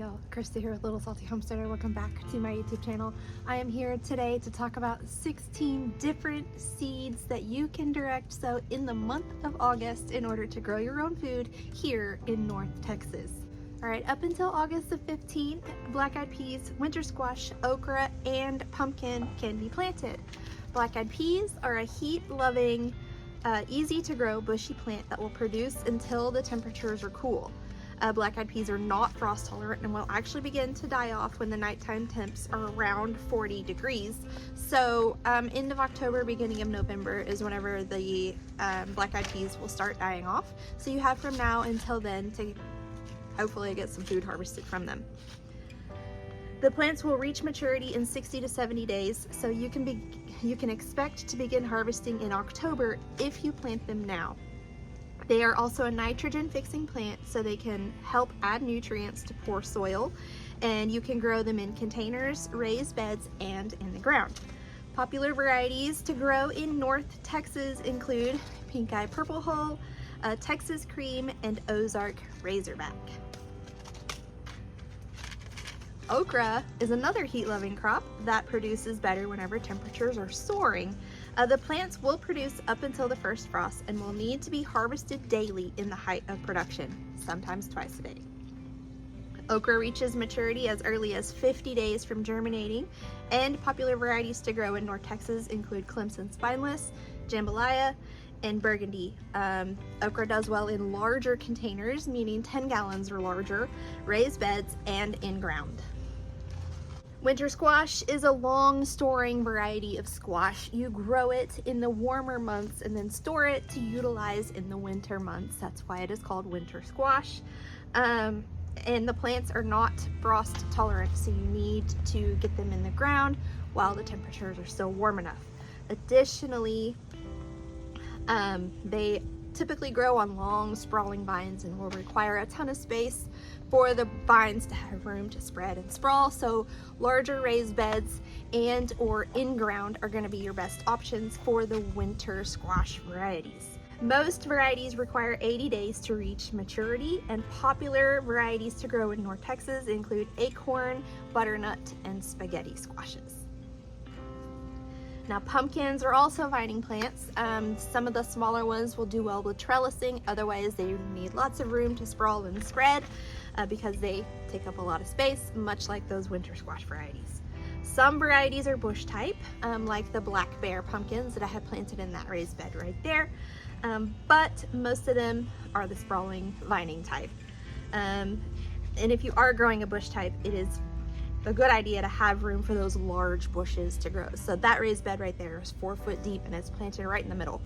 y'all, Christi here with Little Salty Homesteader. Welcome back to my YouTube channel. I am here today to talk about 16 different seeds that you can direct sow in the month of August in order to grow your own food here in North Texas. All right, up until August the 15th, black-eyed peas, winter squash, okra, and pumpkin can be planted. Black-eyed peas are a heat-loving, easy to grow bushy plant that will produce until the temperatures are cool. Black-eyed peas are not frost tolerant and will actually begin to die off when the nighttime temps are around 40 degrees. So end of October, beginning of November is whenever the black-eyed peas will start dying off. So you have from now until then to hopefully get some food harvested from them. The plants will reach maturity in 60 to 70 days, so you can expect to begin harvesting in October if you plant them now. They are also a nitrogen fixing plant, so they can help add nutrients to poor soil, and you can grow them in containers, raised beds, and in the ground. Popular varieties to grow in North Texas include Pink Eye Purple Hull, Texas Cream, and Ozark Razorback. Okra is another heat-loving crop that produces better whenever temperatures are soaring. The plants will produce up until the first frost and will need to be harvested daily in the height of production, sometimes twice a day. Okra reaches maturity as early as 50 days from germinating, and popular varieties to grow in North Texas include Clemson Spineless, Jambalaya, and Burgundy. Okra does well in larger containers, meaning 10 gallons or larger, raised beds, and in ground. Winter squash is a long storing variety of squash. You grow it in the warmer months and then store it to utilize in the winter months. That's why it is called winter squash. And the plants are not frost tolerant, so you need to get them in the ground while the temperatures are still warm enough. Additionally, they typically grow on long sprawling vines and will require a ton of space for the vines to have room to spread and sprawl, so larger raised beds and or in ground are going to be your best options for the winter squash varieties. Most varieties require 80 days to reach maturity, and popular varieties to grow in North Texas include acorn, butternut, and spaghetti squashes. Now, pumpkins are also vining plants. Some of the smaller ones will do well with trellising, otherwise they need lots of room to sprawl and spread because they take up a lot of space, much like those winter squash varieties. Some varieties are bush type, like the black bear pumpkins that I have planted in that raised bed right there, but most of them are the sprawling vining type. And if you are growing a bush type, it is a good idea to have room for those large bushes to grow. So that raised bed right there is 4 foot deep and it's planted right in the middle.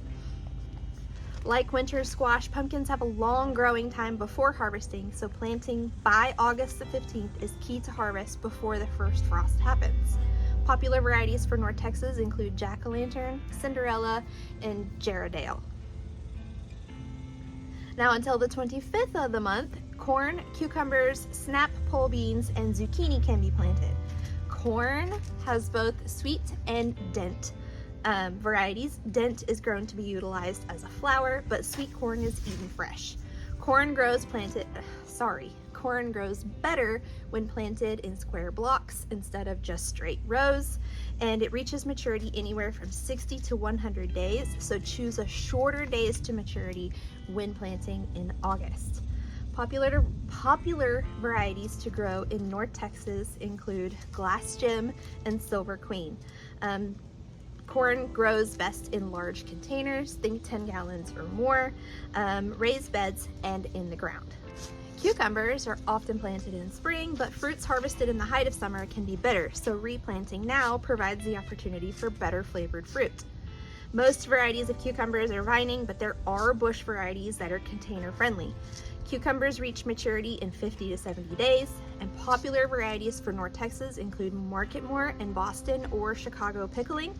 Like winter squash, pumpkins have a long growing time before harvesting, so planting by August the 15th is key to harvest before the first frost happens. Popular varieties for North Texas include jack-o'-lantern, Cinderella, and Jarradale. Now until the 25th of the month, corn, cucumbers, snap pole beans, and zucchini can be planted. Corn has both sweet and dent varieties. Dent is grown to be utilized as a flour, but sweet corn is eaten fresh. Corn grows better when planted in square blocks instead of just straight rows, and it reaches maturity anywhere from 60 to 100 days, so choose a shorter days to maturity when planting in August. Popular varieties to grow in North Texas include Glass Gem and Silver Queen. Corn grows best in large containers, think 10 gallons or more, raised beds, and in the ground. Cucumbers are often planted in spring, but fruits harvested in the height of summer can be bitter, so replanting now provides the opportunity for better flavored fruit. Most varieties of cucumbers are vining, but there are bush varieties that are container friendly. Cucumbers reach maturity in 50 to 70 days, and popular varieties for North Texas include Marketmore and Boston or Chicago pickling,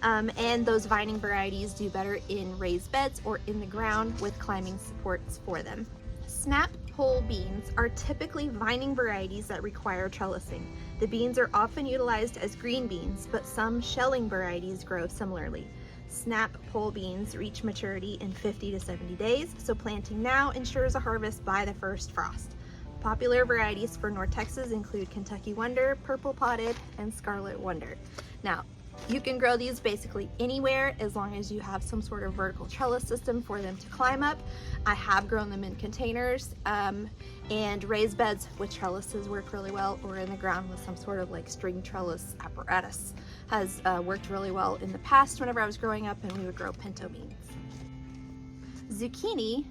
and those vining varieties do better in raised beds or in the ground with climbing supports for them. Snap pole beans are typically vining varieties that require trellising. The beans are often utilized as green beans, but some shelling varieties grow similarly. Snap pole beans reach maturity in 50 to 70 days, so planting now ensures a harvest by the first frost. Popular varieties for North Texas include Kentucky Wonder, Purple Potted, and Scarlet Wonder. Now, you can grow these basically anywhere as long as you have some sort of vertical trellis system for them to climb up. I have grown them in containers and raised beds with trellises work really well, or in the ground with some sort of like string trellis apparatus has worked really well in the past whenever I was growing up and we would grow pinto beans. Zucchini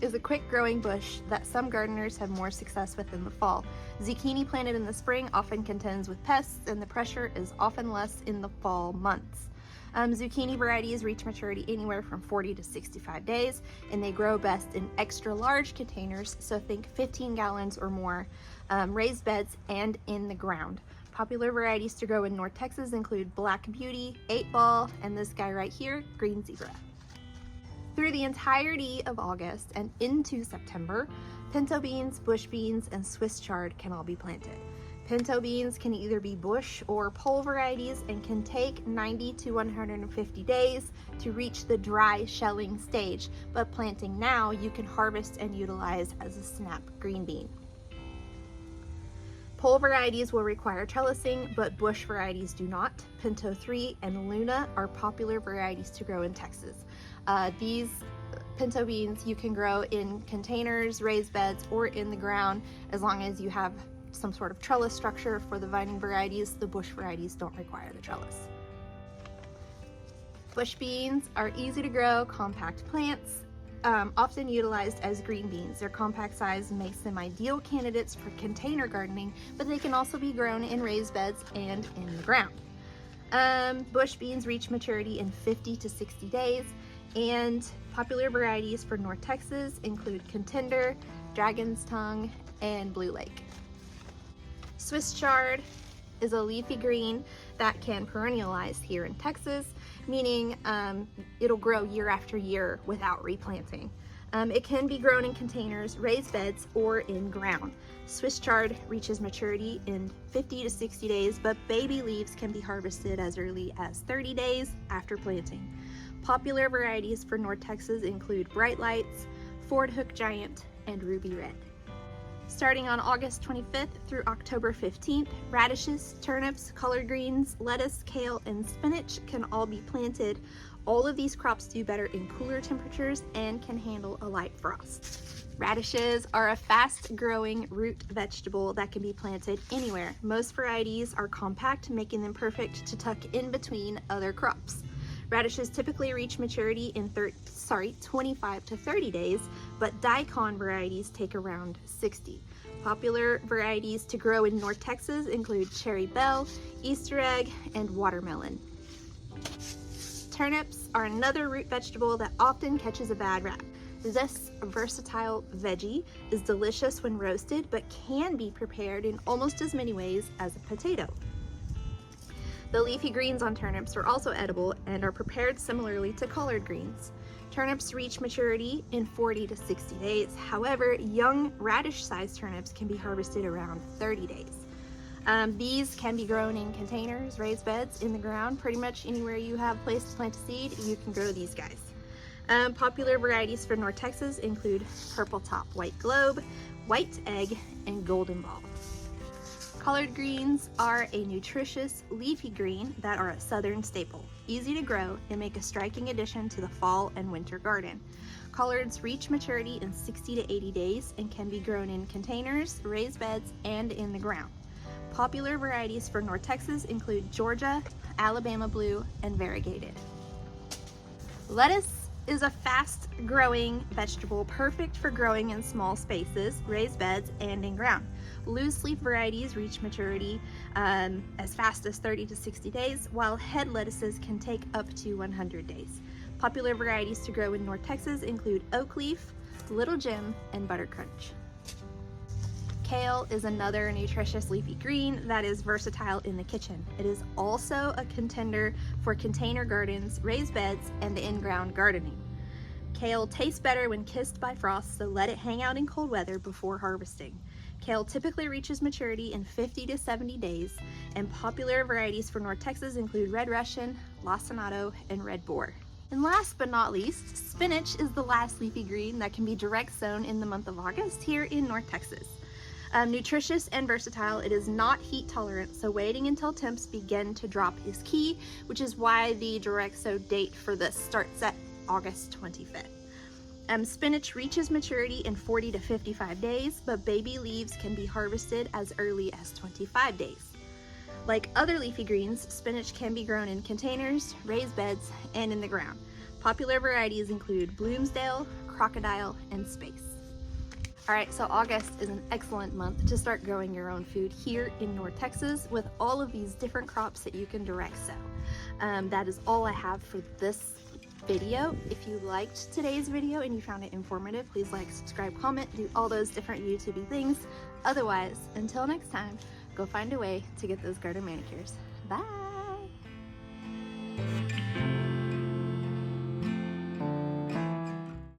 is a quick growing bush that some gardeners have more success with in the fall. Zucchini planted in the spring often contends with pests, and the pressure is often less in the fall months. Zucchini varieties reach maturity anywhere from 40 to 65 days, and they grow best in extra large containers, so think 15 gallons or more, raised beds, and in the ground. Popular varieties to grow in North Texas include Black Beauty, 8-Ball, and this guy right here, Green Zebra. Through the entirety of August and into September, pinto beans, bush beans, and Swiss chard can all be planted. Pinto beans can either be bush or pole varieties and can take 90 to 150 days to reach the dry shelling stage, but planting now you can harvest and utilize as a snap green bean. Pole varieties will require trellising, but bush varieties do not. Pinto 3 and Luna are popular varieties to grow in Texas. These pinto beans you can grow in containers, raised beds, or in the ground as long as you have some sort of trellis structure. For the vining varieties, the bush varieties don't require the trellis. Bush beans are easy to grow, compact plants, often utilized as green beans. Their compact size makes them ideal candidates for container gardening, but they can also be grown in raised beds and in the ground. Bush beans reach maturity in 50 to 60 days, and popular varieties for North Texas include Contender, Dragon's Tongue, and Blue Lake. Swiss chard is a leafy green that can perennialize here in Texas, meaning it'll grow year after year without replanting. It can be grown in containers, raised beds, or in ground. Swiss chard reaches maturity in 50 to 60 days, but baby leaves can be harvested as early as 30 days after planting. Popular varieties for North Texas include Bright Lights, Ford Hook Giant, and Ruby Red. Starting on August 25th through October 15th, radishes, turnips, collard greens, lettuce, kale, and spinach can all be planted. All of these crops do better in cooler temperatures and can handle a light frost. Radishes are a fast-growing root vegetable that can be planted anywhere. Most varieties are compact, making them perfect to tuck in between other crops. Radishes typically reach maturity in 25 to 30 days, but daikon varieties take around 60. Popular varieties to grow in North Texas include Cherry Belle, Easter Egg, and Watermelon. Turnips are another root vegetable that often catches a bad rap. This versatile veggie is delicious when roasted, but can be prepared in almost as many ways as a potato. The leafy greens on turnips are also edible and are prepared similarly to collard greens. Turnips reach maturity in 40 to 60 days. However, young radish-sized turnips can be harvested around 30 days. These can be grown in containers, raised beds, in the ground. Pretty much anywhere you have a place to plant a seed, you can grow these guys. Popular varieties for North Texas include Purple Top White Globe, White Egg, and Golden Ball. Collard greens are a nutritious leafy green that are a southern staple, easy to grow, and make a striking addition to the fall and winter garden. Collards reach maturity in 60 to 80 days and can be grown in containers, raised beds, and in the ground. Popular varieties for North Texas include Georgia, Alabama Blue, and Variegated. Lettuce is a fast-growing vegetable perfect for growing in small spaces, raised beds, and in ground. Loose leaf varieties reach maturity as fast as 30 to 60 days, while head lettuces can take up to 100 days. Popular varieties to grow in North Texas include Oak Leaf, Little Jim, and Butter Crunch. Kale is another nutritious leafy green that is versatile in the kitchen. It is also a contender for container gardens, raised beds, and in-ground gardening. Kale tastes better when kissed by frost, so let it hang out in cold weather before harvesting. Kale typically reaches maturity in 50 to 70 days, and popular varieties for North Texas include Red Russian, Lacinato, and Red Boar. And last but not least, spinach is the last leafy green that can be direct sown in the month of August here in North Texas. Nutritious and versatile, it is not heat tolerant, so waiting until temps begin to drop is key, which is why the direct sow date for this starts at August 25th. Spinach reaches maturity in 40 to 55 days, but baby leaves can be harvested as early as 25 days. Like other leafy greens, spinach can be grown in containers, raised beds, and in the ground. Popular varieties include Bloomsdale, Crocodile, and Space. Alright, so August is an excellent month to start growing your own food here in North Texas with all of these different crops that you can direct sow. That is all I have for this video. If you liked today's video and you found it informative, please like, subscribe, comment, do all those different YouTube things. Otherwise, until next time, go find a way to get those garden manicures. Bye!